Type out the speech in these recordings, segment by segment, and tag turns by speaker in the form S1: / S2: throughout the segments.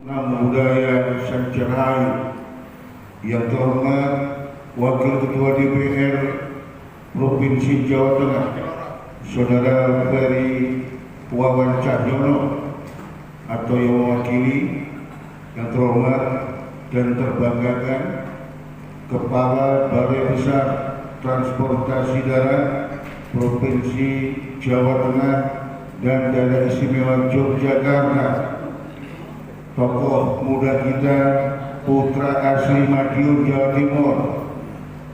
S1: Nama Budaya Sancarai yang terhormat Wakil Ketua DPR Provinsi Jawa Tengah Saudara Ferry Wawan Cahyono atau yang mewakili, yang terhormat dan terbanggakan Kepala Balai Besar Transportasi Darat Provinsi Jawa Tengah dan Daerah Istimewa Yogyakarta, tokoh muda kita, putra asli Madiun, Jawa Timur,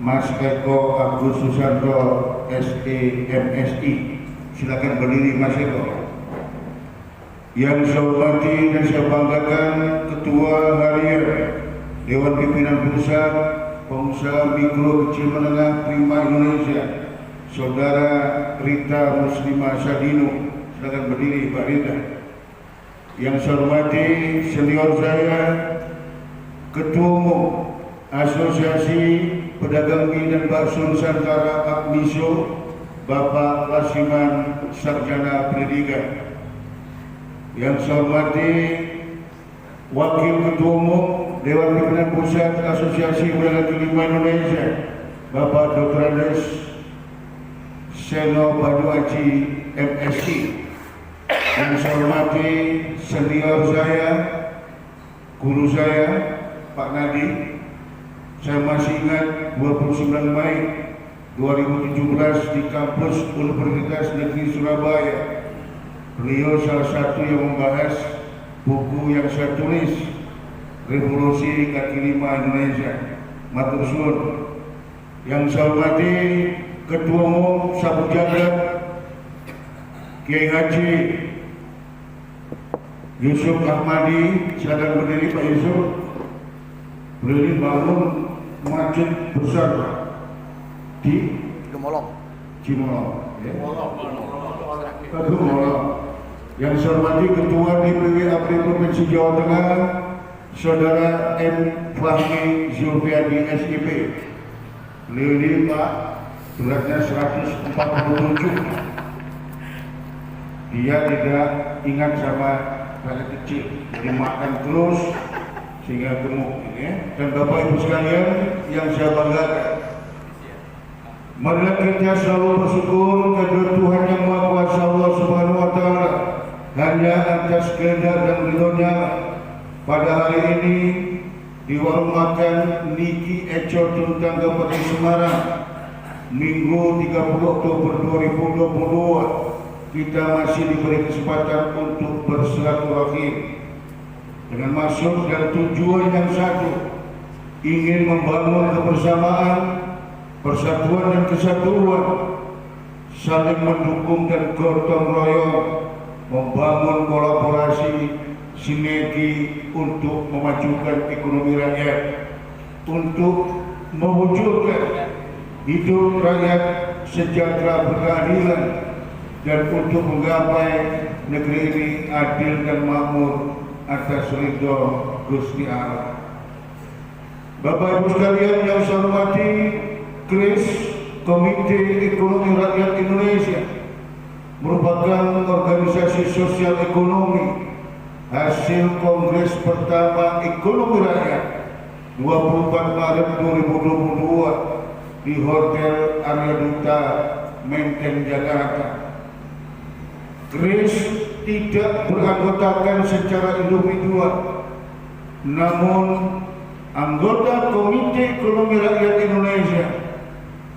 S1: Mas Eko Agus Susanto, SEMSI. Silakan berdiri Mas Eko. Yang saya hormati dan saya banggakan Ketua Harian Dewan Pimpinan Pusat Pengusaha Mikro Kecil Menengah Prima Indonesia, Saudara Rita Muslimah Sadino. Silakan berdiri Pak Rita. Yang saya hormati senior saya, Ketua Umum Asosiasi Pedagang Mie dan Bakso Nusantara Akmiso, Bapak Lasiman Sarjana Pendidikan. Yang saya hormati Wakil Ketua Umum Dewan Pimpinan Pusat Asosiasi Pedagang Kaki Lima Indonesia, Bapak Dr. Andes Seno Badu Aji, MSI. Yang saya hormati senior saya, guru saya, Pak Nadi. Saya masih ingat 29 Mei 2017 di kampus Universitas Negeri Surabaya. Beliau salah satu yang membahas buku yang saya tulis, Revolusi Kaki Lima Indonesia. Matur suwun. Yang saya hormati Ketua Umum Sabu Jagat Kiai Haji Yusuf Ahmadi. Silakan berdiri Pak Yusuf. Beliau bangun masjid besar di
S2: Gemolong.
S1: Cimolong. Gemolong. Yang saya hormati Ketua DPW APRI Provinsi Jawa Tengah, Saudara M. Fahmi Zulfiandi SIP. Beliau ini Pak, beratnya 147. Dia tidak ingat sama rakyat kecil, jadi makan terus sehingga gemuk. Dan Bapak Ibu sekalian yang saya banggakan, marilah kita selalu bersyukur kepada Tuhan Yang Maha Kuasa Allah Subhanahu Wa Taala. Hanya atas kehendak dan ridhonya pada hari ini di warung makan Niki Eco Tuntang Kabupaten Semarang, Minggu 30 Oktober 2022, kita masih diberi kesempatan untuk bersilaturahim dengan maksud dan tujuan yang satu, ingin membangun kebersamaan, persatuan dan kesatuan, saling mendukung dan gotong royong, membangun kolaborasi sinergi untuk memajukan ekonomi rakyat, untuk mewujudkan hidup rakyat sejahtera berkeadilan, dan untuk menggapai negeri ini adil dan makmur atas ridho Gusti Allah. Bapak Ibu sekalian yang saya hormati, KRIS, Komite Ekonomi Rakyat Indonesia, merupakan organisasi sosial ekonomi hasil Kongres pertama Ekonomi Rakyat 24 Maret 2022 di Hotel Arya Duta, Menteng, Jakarta. KRIS tidak beranggotakan secara individual, namun anggota Komite Ekonomi Rakyat Indonesia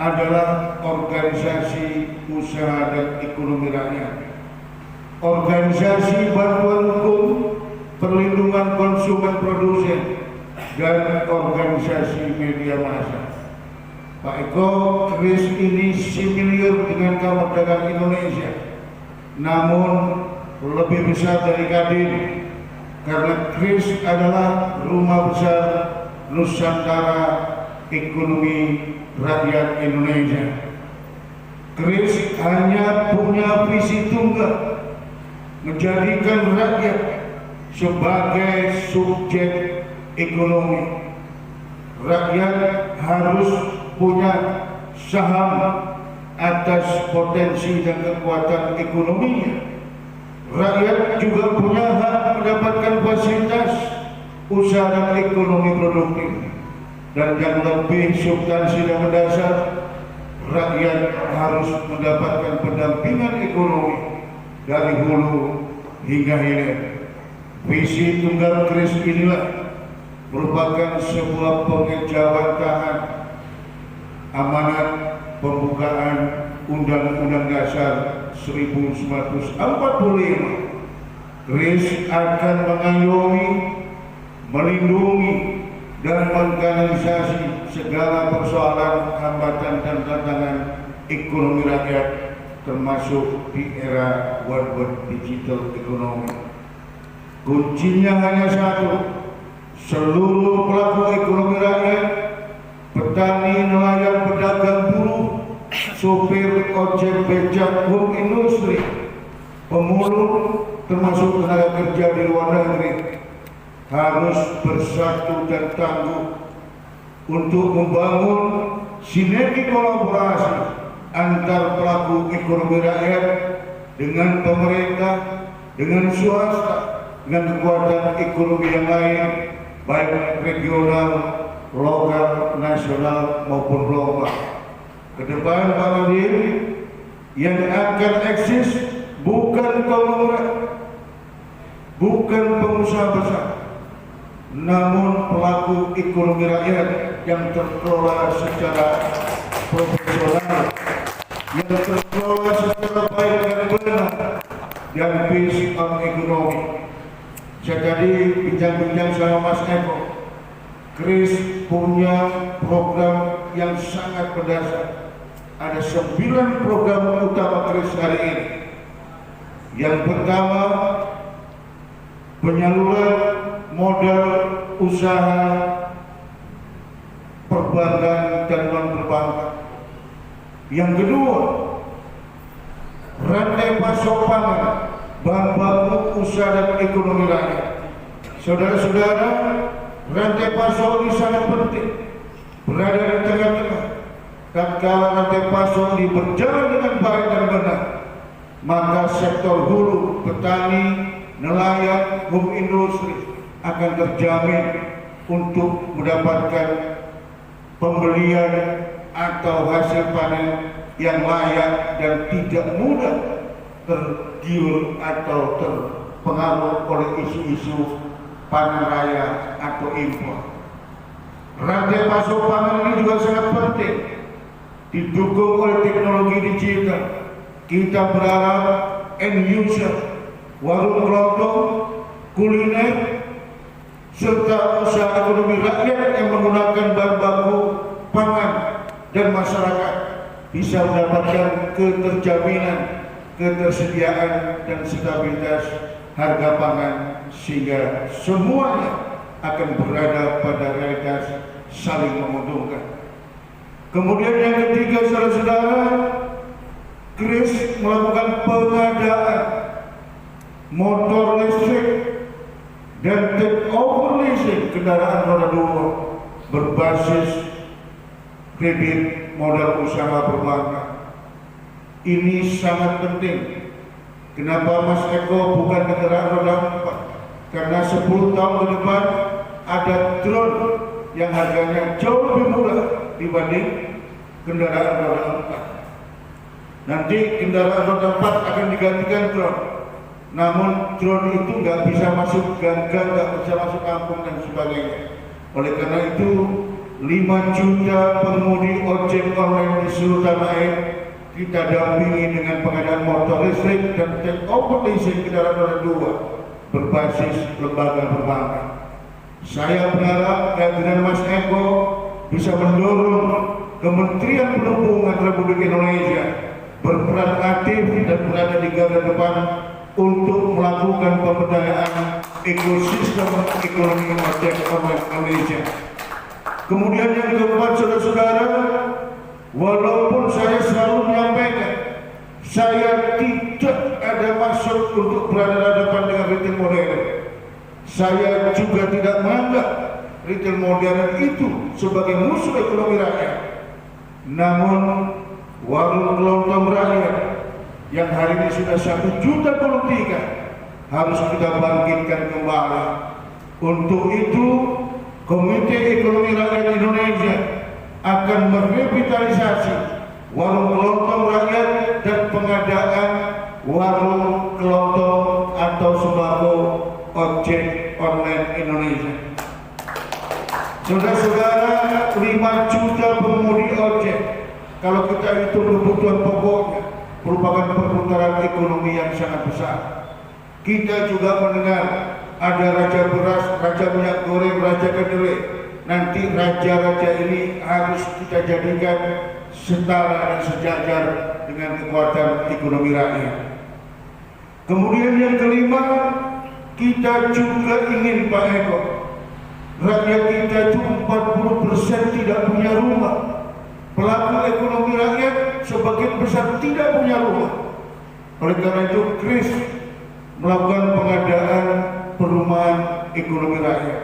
S1: adalah organisasi usaha dan ekonomi rakyat, organisasi bantuan hukum, perlindungan konsumen produsen, dan organisasi media massa. Pak Eko, KRIS ini similir dengan Kamar Dagang Indonesia, namun lebih besar dari Kadin, karena KRIS adalah rumah besar Nusantara Ekonomi Rakyat Indonesia. KRIS hanya punya visi tunggal, menjadikan rakyat sebagai subjek ekonomi. Rakyat harus punya saham atas potensi dan kekuatan ekonominya. Rakyat juga punya hak mendapatkan fasilitas usaha dan ekonomi produktif, dan yang lebih substansi dan mendasar, rakyat harus mendapatkan pendampingan ekonomi dari hulu hingga hilir. Visi Tunggal Kris inilah merupakan sebuah pengejawantahan amanat pembukaan Undang-Undang Dasar 1945. Kris akan mengayomi, melindungi, dan mengkanalisasi segala persoalan, hambatan, dan tantangan ekonomi rakyat, termasuk di era web digital ekonomi. Kuncinya hanya satu: seluruh pelaku ekonomi rakyat, petani, nelayan, pedagang, buruh, sopir, ojek, becak, home industri, pemulung, termasuk tenaga kerja di luar negeri, harus bersatu dan tangguh untuk membangun sinergi kolaborasi antar pelaku ekonomi rakyat dengan pemerintah, dengan swasta, dengan kekuatan ekonomi yang lain, baik regional, lokal, nasional maupun global. Kedepan Pak Nadir, yang akan eksis bukan konglomerat, bukan pengusaha besar, namun pelaku ekonomi rakyat yang terkelola secara profesional, yang terkelola secara baik dan benar, dan based on ekonomi. Saya tadi bincang-bincang sama Mas Eko. Kris punya program yang sangat berdasar. Ada 9 program utama Kris hari ini. Yang pertama, penyaluran modal usaha perbankan dan non-perbankan. Yang kedua, rantai pasok pangan, bahan baku usaha dan ekonomi rakyat. Saudara-saudara, rantai pasok ini sangat penting, berada di tengah-tengah. Tatkala rantai pasok ini berjalan dengan baik dan benar, maka sektor hulu, petani, nelayan, home industri akan terjamin untuk mendapatkan pembelian atau hasil panen yang layak dan tidak mudah tergiur atau terpengaruh oleh isu-isu panen raya atau impor. Rantai pasok pangan ini juga sangat penting, didukung oleh teknologi digital. Kita berharap end user, warung kelontong, kuliner, serta usaha ekonomi rakyat yang menggunakan bahan baku pangan dan masyarakat bisa mendapatkan keterjaminan, ketersediaan, dan stabilitas harga pangan, sehingga semuanya akan berada pada realitas saling menguntungkan. Kemudian yang ketiga, saudara-saudara, Kris melakukan pengadaan motor listrik dan take over leasing kendaraan roda 2 berbasis kredit modal usaha perbankan. Ini sangat penting. Kenapa Mas Eko bukan kendaraan roda 4? Karena 10 tahun ke depan ada drone yang harganya jauh lebih murah dibanding kendaraan roda 4. Nanti kendaraan roda 4 akan digantikan drone. Namun drone itu nggak bisa masuk gang-gang, nggak bisa masuk kampung dan sebagainya. Oleh karena itu 5 juta pengemudi ojek online di seluruh tanah air kita dampingi dengan pengadaan motor listrik dan take over leasing kendaraan roda 2 berbasis lembaga perbankan. Saya berharap kehadiran Mas Eko bisa mendorong Kementerian Perhubungan Republik Indonesia berperan aktif dan berada di garda depan untuk melakukan pemberdayaan ekosistem ekonomi ojek online Indonesia. Kemudian yang keempat, saudara-saudara, walaupun saya selalu menyampaikan saya tidak ada maksud untuk berada di hadapan dengan retail modern, saya juga tidak menganggap retail modern itu sebagai musuh ekonomi rakyat. Namun warung kelontong rakyat yang hari ini sudah 1 juta kalau harus kita bangkitkan kembali. Untuk itu, Komite Ekonomi Rakyat Indonesia akan merevitalisasi warung kelontong rakyat dan pengadaan warung kelontong atau sembako ojek online Indonesia. Saudara-saudara, 5 juta pengemudi ojek, kalau kita hitung kebutuhan pokoknya, merupakan perputaran ekonomi yang sangat besar. Kita juga mendengar ada raja beras, raja minyak goreng, raja kedelai. Nanti raja-raja ini harus kita jadikan setara dan sejajar dengan kekuatan ekonomi rakyat. Kemudian yang kelima, kita juga ingin Pak Eko, rakyat kita itu 40% tidak punya rumah. Pelaku ekonomi rakyat sebagian besar tidak punya rumah. Oleh karena itu, KRIS melakukan pengadaan perumahan ekonomi rakyat.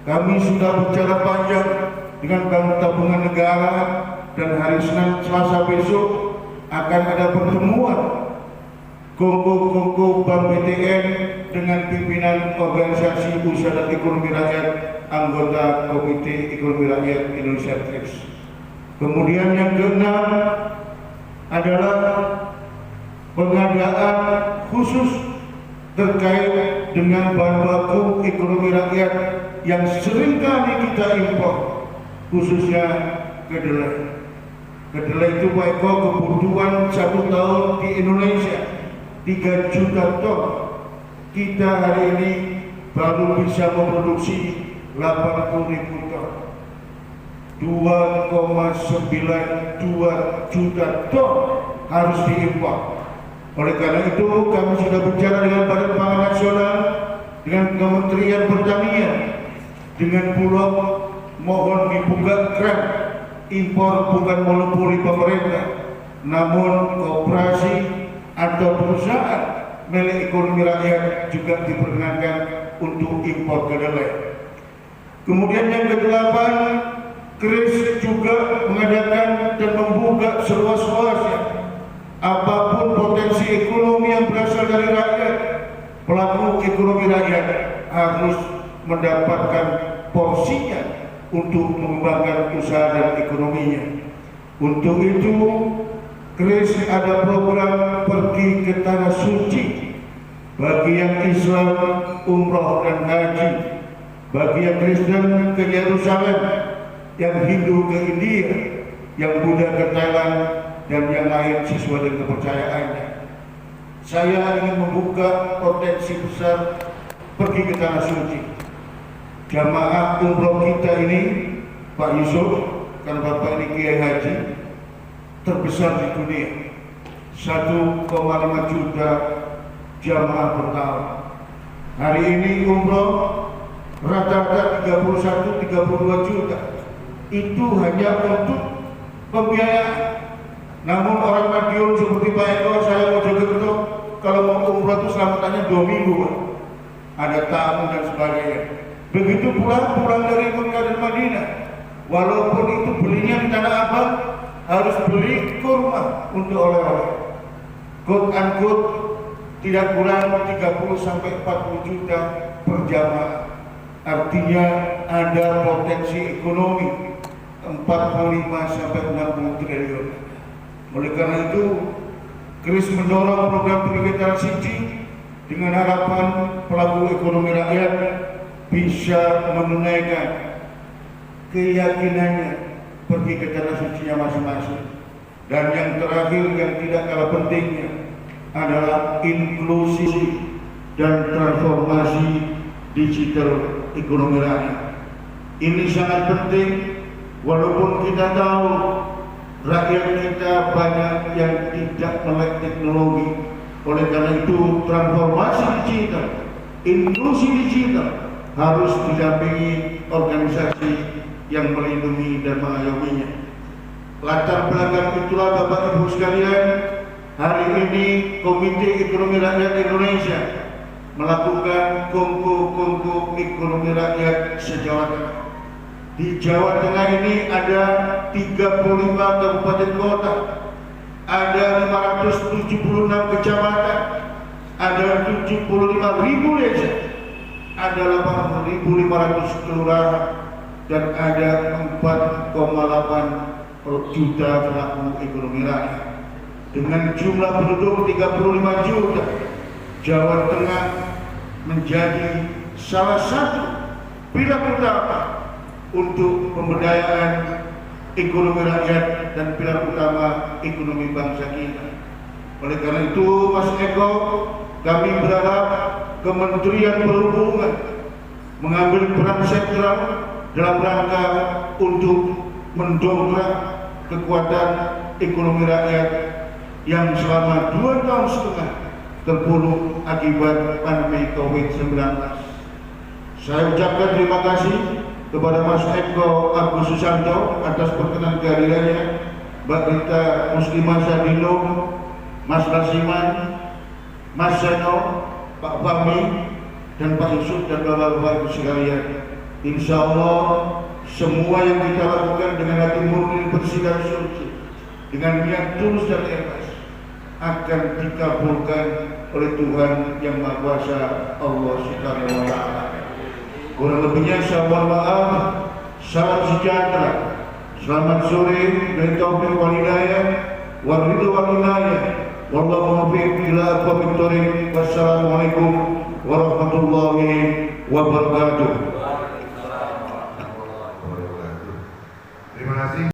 S1: Kami sudah bicara panjang dengan Bank Tabungan Negara dan hari Senin Selasa besok akan ada pertemuan kongko Bank BTN dengan pimpinan organisasi usaha dan ekonomi rakyat anggota Komite Ekonomi Rakyat Indonesia KRIS. Kemudian yang keenam adalah pengadaan khusus terkait dengan bahan baku ekonomi rakyat yang seringkali kita impor, khususnya kedelai. Kedelai itu Pak Eko kebutuhan 1 tahun di Indonesia 3 juta ton. Kita hari ini baru bisa memproduksi 80.000 ton. 2,92 juta ton harus diimpor. Oleh karena itu kami sudah bicara dengan Badan Pangan Nasional, dengan Kementerian Pertanian, dengan Bulog, mohon dibuka keran impor bukan monopoli pemerintah, namun koperasi atau perusahaan milik ekonomi rakyat juga diperkenankan untuk impor kedelai. Kemudian yang ke-8, KRIS juga mengadakan dan membuka seluas-luasnya apapun potensi ekonomi yang berasal dari rakyat, pelaku ekonomi rakyat harus mendapatkan porsinya untuk mengembangkan usaha dan ekonominya. Untuk itu, KRIS ada program pergi ke Tanah Suci bagi yang Islam umroh dan haji, bagi yang Kristen ke Yerusalem, yang Hindu ke India, yang Buddha ke Thailand, dan yang lain sesuai dengan kepercayaannya. Saya ingin membuka potensi besar pergi ke Tanah Suci. Jamaah umroh kita ini, Pak Yusuf, karena Bapak ini Kiai Haji terbesar di dunia, 1,5 juta jamaah per tahun. Hari ini umroh rata-rata 31-32 juta. Itu hanya untuk pembiayaan. Namun orang Madiun seperti Pak Eko, saya mau Jogokerto, kalau mau umroh itu selamatannya 2 minggu, Pak. Ada tamu dan sebagainya. Begitu pulang dari Mekah dan Madinah, walaupun itu belinya di Tanah Abang, harus beli kurma untuk oleh-oleh. Quote unquote tidak kurang 30-40 juta per jamaah. Artinya ada potensi ekonomi 45-60 triliun. Oleh karena itu, KRIS mendorong program revitalisasi dengan harapan pelaku ekonomi rakyat bisa menunaikan keyakinannya pergi ke Tanah Sucinya masing-masing. Dan yang terakhir yang tidak kalah pentingnya adalah inklusi dan transformasi digital ekonomi rakyat. Ini sangat penting, walaupun kita tahu rakyat kita banyak yang tidak melek teknologi. Oleh karena itu, transformasi digital, inklusi digital harus didampingi organisasi yang melindungi dan mengayominya. Latar belakang itulah Bapak Ibu sekalian, hari ini Komite Ekonomi Rakyat Indonesia melakukan kongko ekonomi rakyat se-Jawa Tengah. Di Jawa Tengah ini ada 35 kabupaten kota, ada 576 kecamatan, ada 75.000 desa, ada 8.500 kelurahan dan ada 4,8 juta pelaku ekonomi rakyat. Dengan jumlah penduduk 35 juta, Jawa Tengah menjadi salah satu pilar utama untuk pemberdayaan ekonomi rakyat dan pilar utama ekonomi bangsa kita. Oleh karena itu, Mas Eko, kami berharap Kementerian Perhubungan mengambil peran sentral dalam rangka untuk mendongkrak kekuatan ekonomi rakyat yang selama 2,5 tahun terpuruk akibat pandemi COVID-19. Saya ucapkan terima kasih kepada Mas Eko Agus Susanto atas perkenan kehadirannya, Mbak Rita Muslimah Sadino, Mas Rasiman, Mas Seno, Pak Fahmi, dan Pak Yusuf dan Bapak-Bapak sekalian. Insya Allah semua yang kita lakukan dengan hati murni bersih dan suci, dengan niat tulus dan ikhlas, akan dikabulkan oleh Tuhan Yang Maha Kuasa, Allah Subhanahu wa Ta'ala. Kurang lebihnya saya mohon maaf. Salam sejahtera, selamat sore, dan taufik wal hidayah, wal ridho wal inayah, wallahu muwaffiq ila aqwamit thoriq. Wassalamualaikum warahmatullahi wabarakatuh.